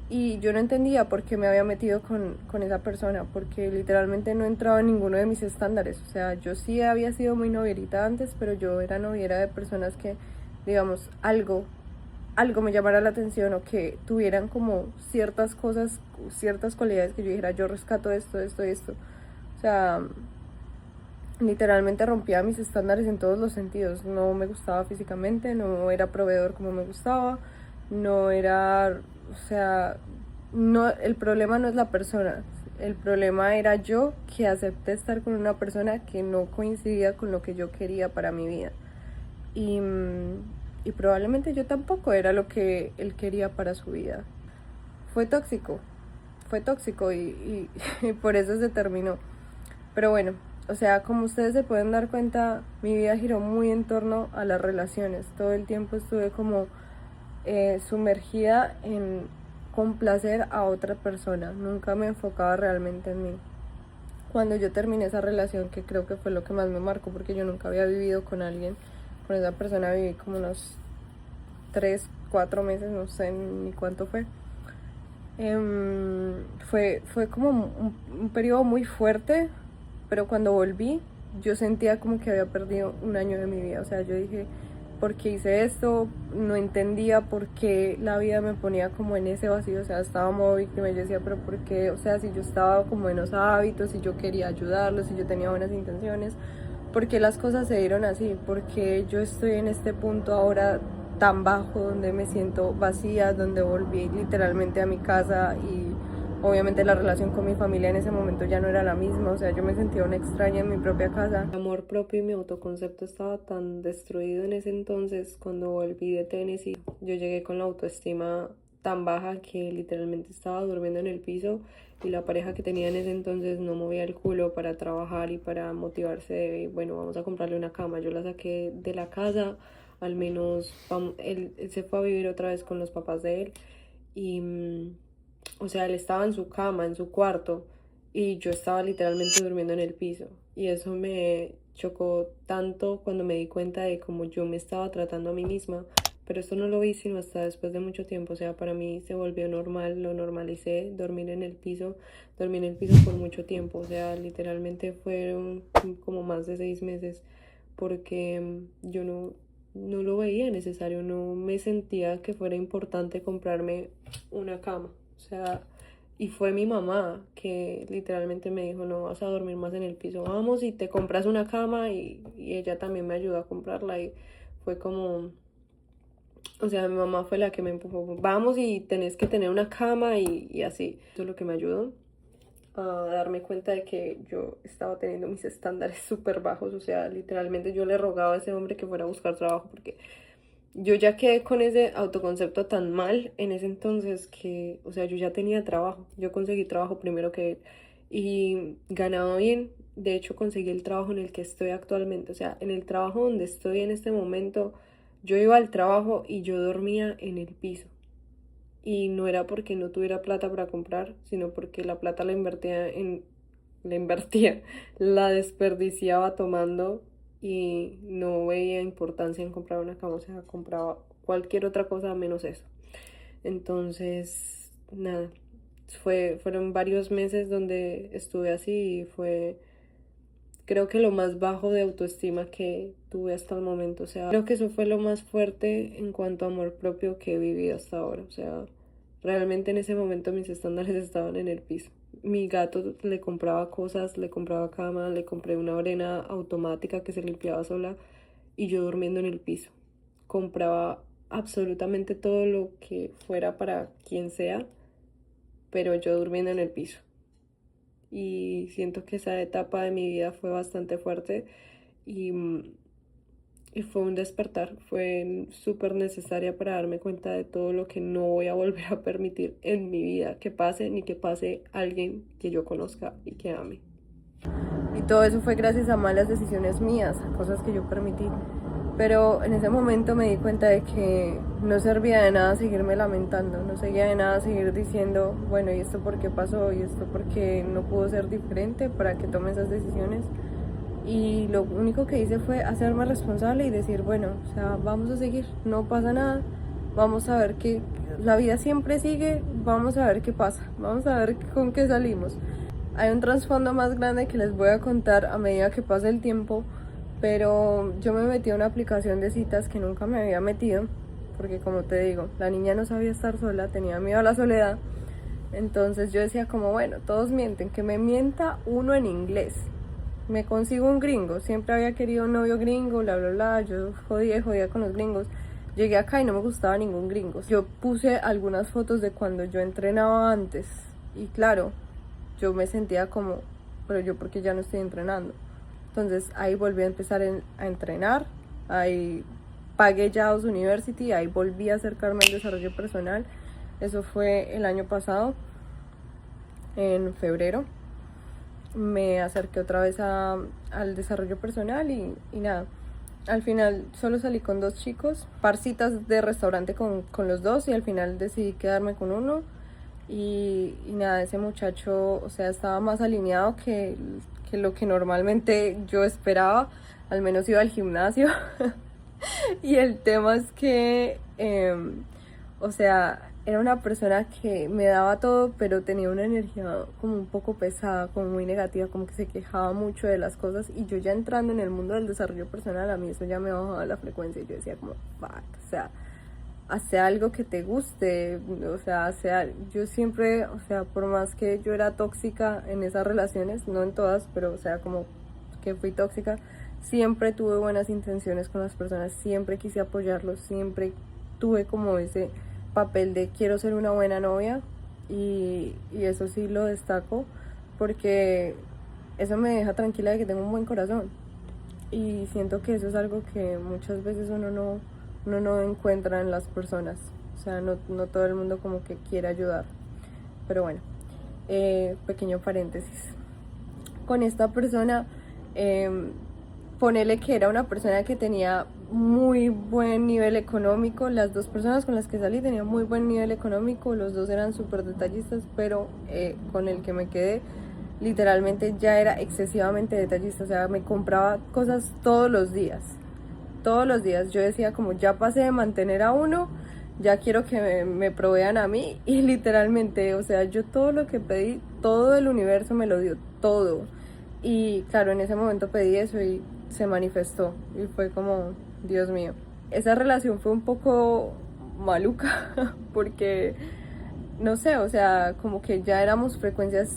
Y yo no entendía por qué me había metido con esa persona, porque literalmente no entraba en ninguno de mis estándares. O sea, yo sí había sido muy novierita antes, pero yo era noviera de personas que, digamos, algo algo me llamara la atención o que tuvieran como ciertas cosas, ciertas cualidades que yo dijera, yo rescato esto, esto y esto. O sea, literalmente rompía mis estándares en todos los sentidos. No me gustaba físicamente, no era proveedor como me gustaba, no era, o sea, no, el problema no es la persona, el problema era yo, que acepté estar con una persona que no coincidía con lo que yo quería para mi vida. Y, y probablemente yo tampoco era lo que él quería para su vida. Fue tóxico, y por eso se terminó. Pero bueno, o sea, como ustedes se pueden dar cuenta, mi vida giró muy en torno a las relaciones. Todo el tiempo estuve como sumergida en complacer a otra persona. Nunca me enfocaba realmente en mí. Cuando yo terminé esa relación, que creo que fue lo que más me marcó, porque yo nunca había vivido con alguien, con esa persona viví como unos 3, 4 meses, no sé ni cuánto fue. Fue como un periodo muy fuerte, pero cuando volví yo sentía como que había perdido un año de mi vida. O sea, yo dije, ¿por qué hice esto? No entendía por qué la vida me ponía como en ese vacío. O sea, estaba como víctima y yo decía, pero ¿por qué? O sea, si yo estaba como en los hábitos, si yo quería ayudarlos, si yo tenía buenas intenciones, ¿por qué las cosas se dieron así? ¿Por qué yo estoy en este punto ahora tan bajo, donde me siento vacía, donde volví literalmente a mi casa? Y obviamente la relación con mi familia en ese momento ya no era la misma. O sea, yo me sentía una extraña en mi propia casa. Mi amor propio y mi autoconcepto estaba tan destruido en ese entonces. Cuando volví de Tennessee, yo llegué con la autoestima tan baja que literalmente estaba durmiendo en el piso, y la pareja que tenía en ese entonces no movía el culo para trabajar y para motivarse de, bueno, vamos a comprarle una cama. Yo la saqué de la casa, al menos él se fue a vivir otra vez con los papás de él, y o sea, él estaba en su cama, en su cuarto, y yo estaba literalmente durmiendo en el piso. Y eso me chocó tanto cuando me di cuenta de cómo yo me estaba tratando a mí misma. Pero esto no lo vi sino hasta después de mucho tiempo. O sea, para mí se volvió normal, lo normalicé, dormir en el piso. Dormí en el piso por mucho tiempo. O sea, literalmente fueron como más de 6 meses, porque yo no lo veía necesario, no me sentía que fuera importante comprarme una cama. O sea, y fue mi mamá que literalmente me dijo, no vas a dormir más en el piso, vamos y te compras una cama, y ella también me ayudó a comprarla, y fue como, o sea, mi mamá fue la que me empujó, vamos y tenés que tener una cama, y así. Eso es lo que me ayudó a darme cuenta de que yo estaba teniendo mis estándares súper bajos. O sea, literalmente yo le rogaba a ese hombre que fuera a buscar trabajo, porque yo ya quedé con ese autoconcepto tan mal en ese entonces que, o sea, yo ya tenía trabajo. Yo conseguí trabajo primero que él y ganaba bien. De hecho, conseguí el trabajo en el que estoy actualmente. O sea, en el trabajo donde estoy en este momento, yo iba al trabajo y yo dormía en el piso. Y no era porque no tuviera plata para comprar, sino porque la plata la desperdiciaba tomando, y no veía importancia en comprar una cama. O sea, compraba cualquier otra cosa menos eso. Entonces, nada, fueron varios meses donde estuve así, y fue, creo que lo más bajo de autoestima que tuve hasta el momento. O sea, creo que eso fue lo más fuerte en cuanto a amor propio que he vivido hasta ahora. O sea, realmente en ese momento mis estándares estaban en el piso. Mi gato le compraba cosas, le compraba cama, le compré una orena automática que se limpiaba sola, y yo durmiendo en el piso. Compraba absolutamente todo lo que fuera para quien sea, pero yo durmiendo en el piso. Y siento que esa etapa de mi vida fue bastante fuerte, y, y fue un despertar, fue súper necesaria para darme cuenta de todo lo que no voy a volver a permitir en mi vida que pase, ni que pase alguien que yo conozca y que ame. Y todo eso fue gracias a malas decisiones mías, a cosas que yo permití. Pero en ese momento me di cuenta de que no servía de nada seguirme lamentando, no servía de nada seguir diciendo, bueno, ¿y esto por qué pasó? ¿Y esto por qué no pudo ser diferente para que tome esas decisiones? Y lo único que hice fue hacerme responsable y decir, bueno, o sea, vamos a seguir, no pasa nada, vamos a ver que la vida siempre sigue, vamos a ver qué pasa, vamos a ver con qué salimos. Hay un trasfondo más grande que les voy a contar a medida que pase el tiempo, pero yo me metí a una aplicación de citas que nunca me había metido, porque como te digo, la niña no sabía estar sola, tenía miedo a la soledad. Entonces yo decía como, bueno, todos mienten, que me mienta uno en inglés. Me consigo un gringo, siempre había querido un novio gringo, bla, bla, bla, yo jodía con los gringos. Llegué acá y no me gustaba ningún gringo. Yo puse algunas fotos de cuando yo entrenaba antes y claro, yo me sentía como, pero yo porque ya no estoy entrenando. Entonces ahí volví a empezar a entrenar, ahí pagué JAWS University, ahí volví a acercarme al desarrollo personal. Eso fue el año pasado, en febrero. Me acerqué otra vez al desarrollo personal y nada. Al final solo salí con 2 chicos, parcitas de restaurante con los 2 y al final decidí quedarme con uno. Y nada, ese muchacho, o sea, estaba más alineado que lo que normalmente yo esperaba, al menos iba al gimnasio. Y el tema es que, o sea, era una persona que me daba todo, pero tenía una energía como un poco pesada, como muy negativa, como que se quejaba mucho de las cosas. Y yo ya entrando en el mundo del desarrollo personal, a mí eso ya me bajaba la frecuencia. Y yo decía como, fuck, o sea, hace algo que te guste, o sea, yo siempre, o sea, por más que yo era tóxica en esas relaciones, no en todas, pero o sea, como que fui tóxica, siempre tuve buenas intenciones con las personas, siempre quise apoyarlos, siempre tuve como ese papel de quiero ser una buena novia y eso sí lo destaco porque eso me deja tranquila de que tengo un buen corazón y siento que eso es algo que muchas veces uno no encuentra en las personas, o sea, no todo el mundo como que quiere ayudar, pero bueno, pequeño paréntesis. Con esta persona, ponele que era una persona que tenía muy buen nivel económico, las 2 personas con las que salí tenían muy buen nivel económico, los 2 eran súper detallistas, pero con el que me quedé literalmente ya era excesivamente detallista, o sea, me compraba cosas todos los días. Yo decía como ya pasé de mantener a uno, ya quiero que me provean a mí y literalmente, o sea, yo todo lo que pedí, todo el universo me lo dio, todo. Y claro, en ese momento pedí eso y se manifestó y fue como, Dios mío. Esa relación fue un poco maluca porque, no sé, o sea, como que ya éramos frecuencias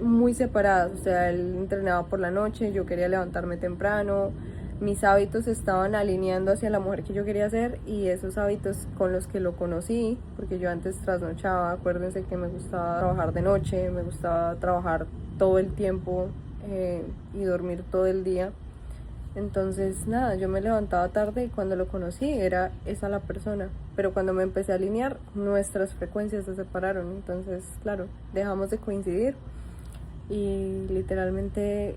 muy separadas, o sea, él entrenaba por la noche, yo quería levantarme temprano, mis hábitos estaban alineando hacia la mujer que yo quería ser y esos hábitos con los que lo conocí, porque yo antes trasnochaba, acuérdense que me gustaba trabajar de noche, me gustaba trabajar todo el tiempo y dormir todo el día. Entonces nada, yo me levantaba tarde y cuando lo conocí era esa la persona, pero cuando me empecé a alinear nuestras frecuencias se separaron, entonces claro, dejamos de coincidir y literalmente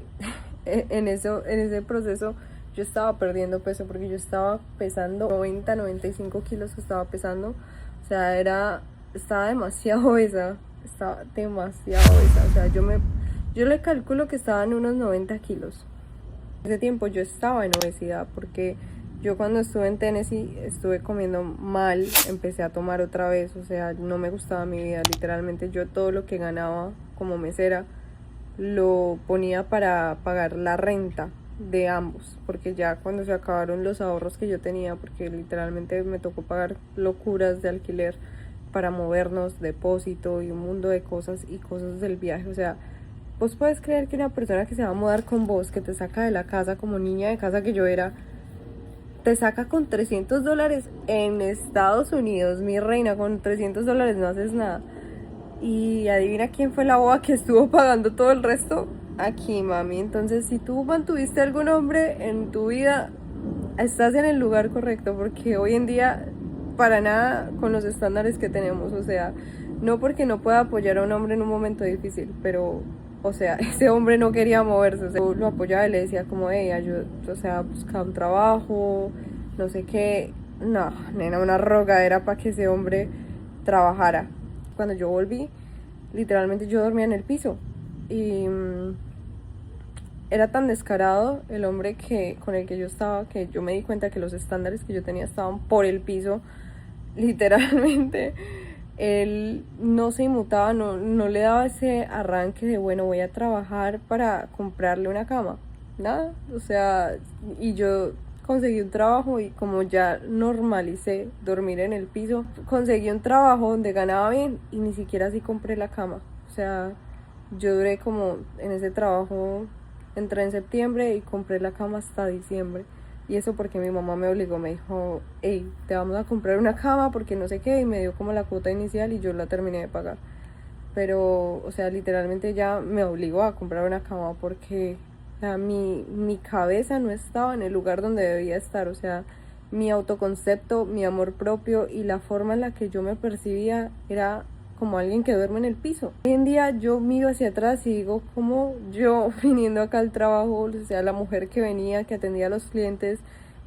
en ese proceso yo estaba perdiendo peso porque yo estaba pesando 95 kilos que estaba pesando, o sea, estaba demasiado obesa, o sea, yo le calculo que estaba en unos 90 kilos. Ese tiempo yo estaba en obesidad porque yo cuando estuve en Tennessee estuve comiendo mal, empecé a tomar otra vez, o sea, no me gustaba mi vida, literalmente yo todo lo que ganaba como mesera lo ponía para pagar la renta de ambos, porque ya cuando se acabaron los ahorros que yo tenía, porque literalmente me tocó pagar locuras de alquiler para movernos, depósito y un mundo de cosas y cosas del viaje, o sea, vos puedes creer que una persona que se va a mudar con vos, que te saca de la casa como niña de casa que yo era, te saca con $300 en Estados Unidos, mi reina, con $300 no haces nada. Y adivina quién fue la boba que estuvo pagando todo el resto. Aquí, mami. Entonces, si tú mantuviste algún hombre en tu vida, estás en el lugar correcto, porque hoy en día, para nada con los estándares que tenemos, o sea, no porque no pueda apoyar a un hombre en un momento difícil, pero, o sea, ese hombre no quería moverse, o sea, yo lo apoyaba y le decía como, hey, ayuda, o sea, buscaba un trabajo, no sé qué. No, nena, una rogadera para que ese hombre trabajara. Cuando yo volví, literalmente yo dormía en el piso y era tan descarado el hombre con el que yo estaba que yo me di cuenta que los estándares que yo tenía estaban por el piso, literalmente. Él no se inmutaba, no le daba ese arranque de bueno, voy a trabajar para comprarle una cama, nada, o sea, y yo conseguí un trabajo y como ya normalicé dormir en el piso, conseguí un trabajo donde ganaba bien y ni siquiera así compré la cama. O sea, yo duré como en ese trabajo, entré en septiembre y compré la cama hasta diciembre. Y eso porque mi mamá me obligó, me dijo, hey, te vamos a comprar una cama porque no sé qué, y me dio como la cuota inicial y yo la terminé de pagar. Pero, o sea, literalmente ya me obligó a comprar una cama porque, o sea, mi cabeza no estaba en el lugar donde debía estar. O sea, mi autoconcepto, mi amor propio y la forma en la que yo me percibía era como alguien que duerme en el piso. Hoy en día yo miro hacia atrás y digo, como yo viniendo acá al trabajo, o sea, la mujer que venía, que atendía a los clientes,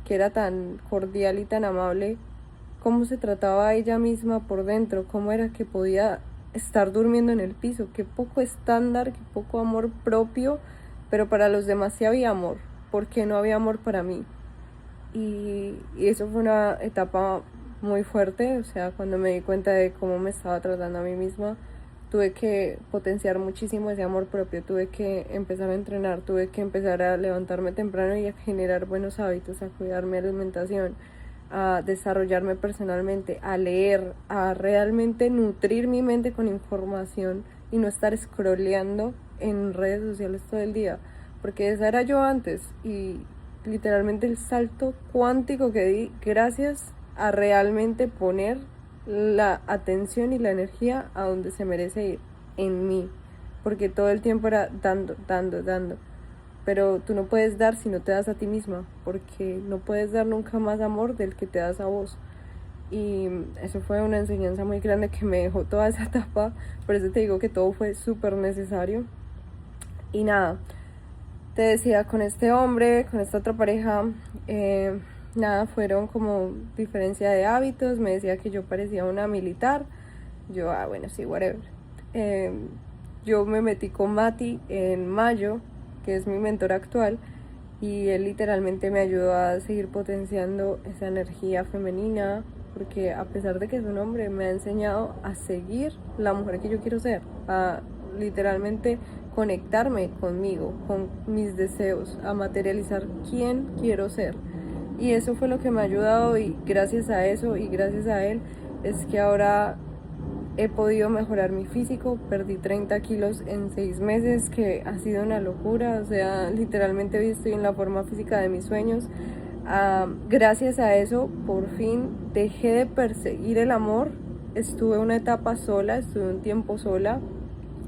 que era tan cordial y tan amable, cómo se trataba a ella misma por dentro, cómo era que podía estar durmiendo en el piso, qué poco estándar, qué poco amor propio, pero para los demás sí había amor, porque no había amor para mí. Y eso fue una etapa muy fuerte, o sea, cuando me di cuenta de cómo me estaba tratando a mí misma, tuve que potenciar muchísimo ese amor propio, tuve que empezar a entrenar, tuve que empezar a levantarme temprano y a generar buenos hábitos, a cuidar mi alimentación, a desarrollarme personalmente, a leer, a realmente nutrir mi mente con información y no estar scrolleando en redes sociales todo el día, porque esa era yo antes y literalmente el salto cuántico que di gracias a realmente poner la atención y la energía a donde se merece ir, en mí, porque todo el tiempo era dando, dando, dando. Pero tú no puedes dar si no te das a ti misma, porque no puedes dar nunca más amor del que te das a vos. Y eso fue una enseñanza muy grande que me dejó toda esa etapa, por eso te digo que todo fue súper necesario. Y nada, te decía, con este hombre, con esta otra pareja, nada, fueron como diferencia de hábitos, me decía que yo parecía una militar, yo, bueno, sí, whatever. Yo me metí con Mati en mayo, que es mi mentor actual, y él literalmente me ayudó a seguir potenciando esa energía femenina, porque a pesar de que es un hombre, me ha enseñado a seguir la mujer que yo quiero ser, a literalmente conectarme conmigo, con mis deseos, a materializar quién quiero ser. Y eso fue lo que me ha ayudado, y gracias a eso y gracias a él es que ahora he podido mejorar mi físico, perdí 30 kilos en 6 meses, que ha sido una locura, o sea, literalmente hoy estoy en la forma física de mis sueños. Gracias a eso, por fin dejé de perseguir el amor, estuve una etapa sola, estuve un tiempo sola,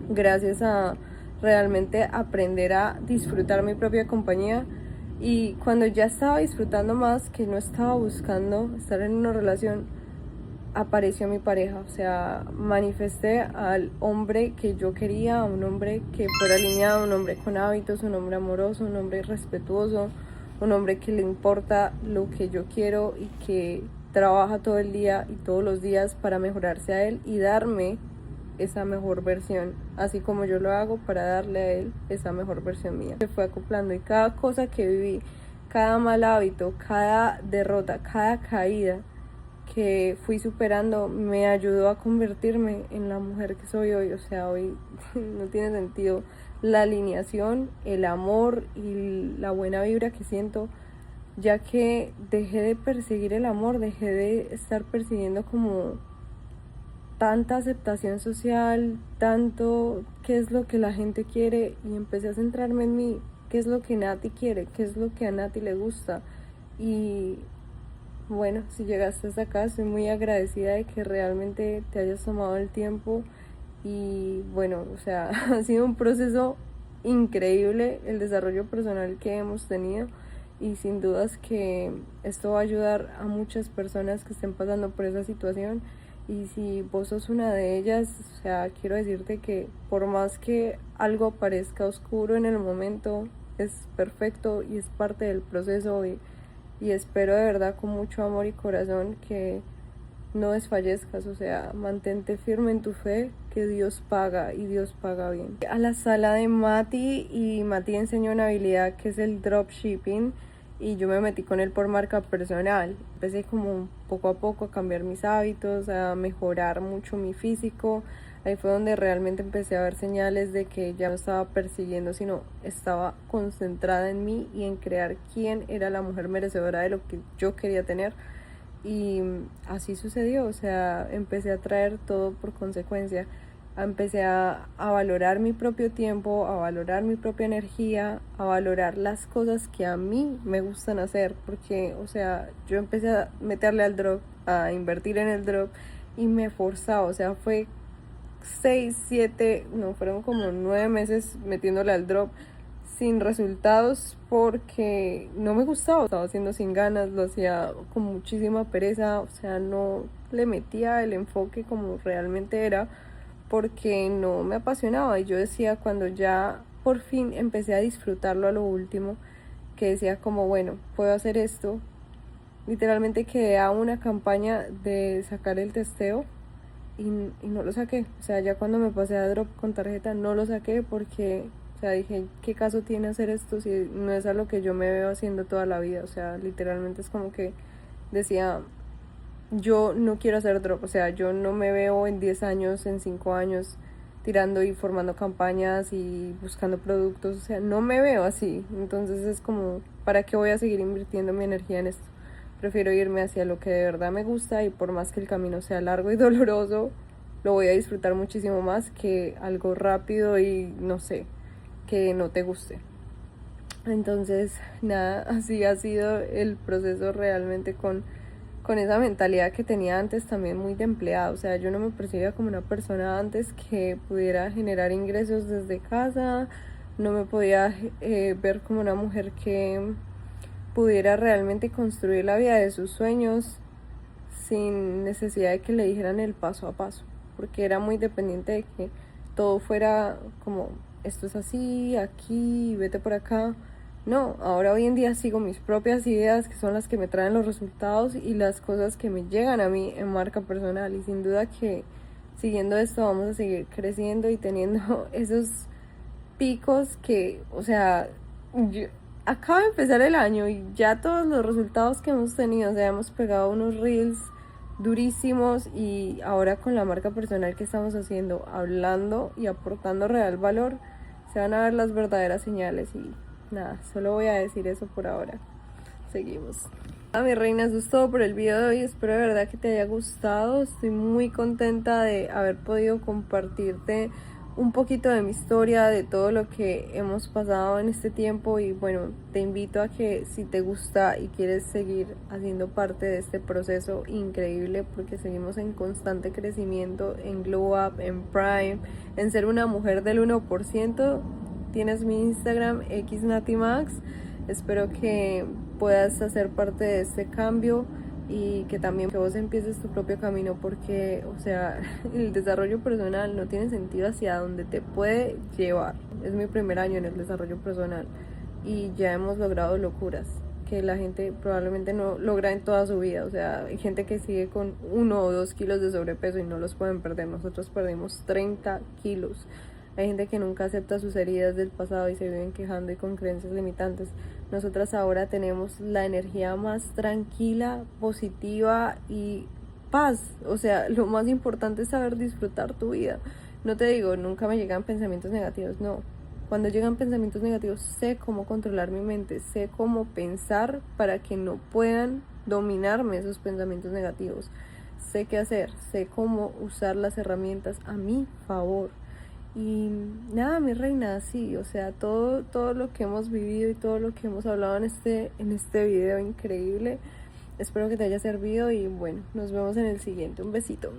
gracias a realmente aprender a disfrutar mi propia compañía. Y cuando ya estaba disfrutando más, que no estaba buscando estar en una relación, apareció mi pareja, o sea, manifesté al hombre que yo quería, un hombre que fuera alineado, un hombre con hábitos, un hombre amoroso, un hombre respetuoso, un hombre que le importa lo que yo quiero y que trabaja todo el día y todos los días para mejorarse a él y darme esa mejor versión, así como yo lo hago para darle a él esa mejor versión mía. Se fue acoplando y cada cosa que viví, cada mal hábito, cada derrota, cada caída que fui superando me ayudó a convertirme en la mujer que soy hoy. O sea, hoy no tiene sentido la alineación, el amor y la buena vibra que siento, ya que dejé de perseguir el amor, dejé de estar persiguiendo como tanta aceptación social, tanto qué es lo que la gente quiere, y empecé a centrarme en mí, qué es lo que Nati quiere, qué es lo que a Nati le gusta. Y bueno, si llegaste hasta acá, estoy muy agradecida de que realmente te hayas tomado el tiempo. Y bueno, o sea, ha sido un proceso increíble el desarrollo personal que hemos tenido, y sin dudas que esto va a ayudar a muchas personas que estén pasando por esa situación. Y si vos sos una de ellas, o sea, quiero decirte que por más que algo parezca oscuro en el momento, es perfecto y es parte del proceso. Y espero de verdad con mucho amor y corazón que no desfallezcas, o sea, mantente firme en tu fe, que Dios paga y Dios paga bien. A la sala de Mati, y Mati enseñó una habilidad que es el dropshipping, y yo me metí con él por marca personal. Empecé como poco a poco a cambiar mis hábitos, a mejorar mucho mi físico. Ahí fue donde realmente empecé a ver señales de que ya no estaba persiguiendo, sino estaba concentrada en mí y en crear quién era la mujer merecedora de lo que yo quería tener. Y así sucedió, o sea, empecé a traer todo por consecuencia. Empecé a valorar mi propio tiempo, a valorar mi propia energía, a valorar las cosas que a mí me gustan hacer, porque, o sea, yo empecé a meterle al drop, a invertir en el drop y me forzaba, o sea, fue 6, 7, no, fueron como 9 meses metiéndole al drop sin resultados porque no me gustaba, estaba haciendo sin ganas, lo hacía con muchísima pereza, o sea, no le metía el enfoque como realmente era porque no me apasionaba. Y yo decía, cuando ya por fin empecé a disfrutarlo a lo último, que decía como, bueno, puedo hacer esto, literalmente quedé a una campaña de sacar el testeo y no lo saqué. O sea, ya cuando me pasé a drop con tarjeta no lo saqué porque, o sea, dije, ¿qué caso tiene hacer esto si no es a lo que yo me veo haciendo toda la vida? O sea, literalmente es como que decía, yo no quiero hacer drop, o sea, yo no me veo en 10 años, en 5 años tirando y formando campañas y buscando productos, o sea, no me veo así. Entonces es como, ¿para qué voy a seguir invirtiendo mi energía en esto? Prefiero irme hacia lo que de verdad me gusta y por más que el camino sea largo y doloroso, lo voy a disfrutar muchísimo más que algo rápido y no sé, que no te guste. Entonces, nada, así ha sido el proceso realmente con esa mentalidad que tenía antes también muy de empleada. O sea, yo no me percibía como una persona antes que pudiera generar ingresos desde casa, no me podía ver como una mujer que pudiera realmente construir la vida de sus sueños sin necesidad de que le dijeran el paso a paso, porque era muy dependiente de que todo fuera como, esto es así, aquí, vete por acá. No, ahora hoy en día sigo mis propias ideas, que son las que me traen los resultados y las cosas que me llegan a mí en marca personal. Y sin duda que siguiendo esto vamos a seguir creciendo y teniendo esos picos que, o sea, acaba de empezar el año y ya todos los resultados que hemos tenido, o sea, hemos pegado unos reels durísimos y ahora con la marca personal que estamos haciendo, hablando y aportando real valor, se van a ver las verdaderas señales. Y nada, solo voy a decir eso por ahora. Seguimos. Mi reina, eso es todo por el video de hoy. Espero de verdad que te haya gustado. Estoy muy contenta de haber podido compartirte un poquito de mi historia, de todo lo que hemos pasado en este tiempo. Y bueno, te invito a que si te gusta y quieres seguir haciendo parte de este proceso increíble, porque seguimos en constante crecimiento, en Glow Up, en Prime, en ser una mujer del 1%, tienes mi Instagram, xnatimax. Espero que puedas hacer parte de este cambio y que también que vos empieces tu propio camino, porque, o sea, el desarrollo personal no tiene sentido hacia dónde te puede llevar. Es mi primer año en el desarrollo personal y ya hemos logrado locuras que la gente probablemente no logra en toda su vida. O sea, hay gente que sigue con 1 o 2 kilos de sobrepeso y no los pueden perder. Nosotros perdimos 30 kilos. Hay gente que nunca acepta sus heridas del pasado y se viven quejando y con creencias limitantes. Nosotras ahora tenemos la energía más tranquila, positiva y paz. O sea, lo más importante es saber disfrutar tu vida. No te digo, nunca me llegan pensamientos negativos, no. Cuando llegan pensamientos negativos, sé cómo controlar mi mente, sé cómo pensar para que no puedan dominarme esos pensamientos negativos. Sé qué hacer, sé cómo usar las herramientas a mi favor. Y nada, mi reina, sí, o sea, todo lo que hemos vivido y todo lo que hemos hablado en este video increíble, espero que te haya servido y bueno, nos vemos en el siguiente. Un besito.